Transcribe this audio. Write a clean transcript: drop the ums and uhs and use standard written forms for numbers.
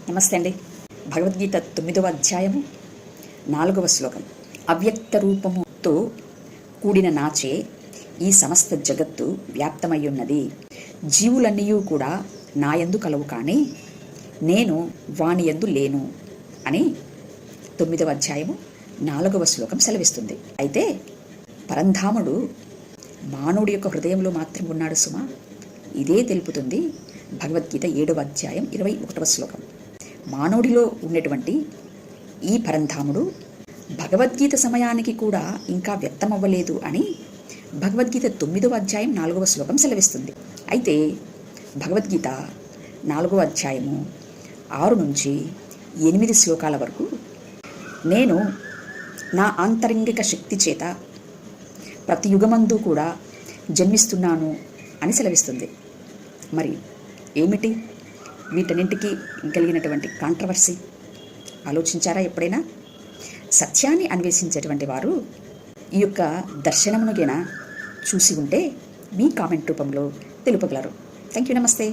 నమస్తే అండి. భగవద్గీత 9వ అధ్యాయము 4వ శ్లోకం. అవ్యక్త రూపముతో కూడిన నాచే ఈ సమస్త జగత్తు వ్యాప్తమయ్యున్నది. జీవులన్నీ కూడా నాయందు కలవు, కానీ నేను వానియందు లేను అని 9వ అధ్యాయము 4వ శ్లోకం సెలవిస్తుంది. అయితే పరంధాముడు మానవుడి యొక్క హృదయంలో మాత్రం ఉన్నాడు సుమా. ఇదే తెలుపుతుంది భగవద్గీత 7వ అధ్యాయం 21వ శ్లోకం. మానవుడిలో ఉన్నటువంటి ఈ పరంధాముడు భగవద్గీత సమయానికి కూడా ఇంకా వ్యక్తమవ్వలేదు అని భగవద్గీత 9వ అధ్యాయం 4వ శ్లోకం సెలవిస్తుంది. అయితే భగవద్గీత 4వ అధ్యాయము 6 నుంచి 8 శ్లోకాల వరకు నేను నా ఆంతరంగిక శక్తి చేత ప్రతి యుగమందు కూడా జన్మిస్తున్నాను అని సెలవిస్తుంది. మరి ఏమిటి వీటన్నింటికి కలిగినటువంటి కాంట్రవర్సీ? ఆలోచించారా ఎప్పుడైనా? సత్యాన్ని అన్వేషించేటువంటి వారు ఈ యొక్క దర్శనమును గిన చూసి ఉంటే మీ కామెంట్ రూపంలో తెలుపగలరు. Thank you. నమస్తే.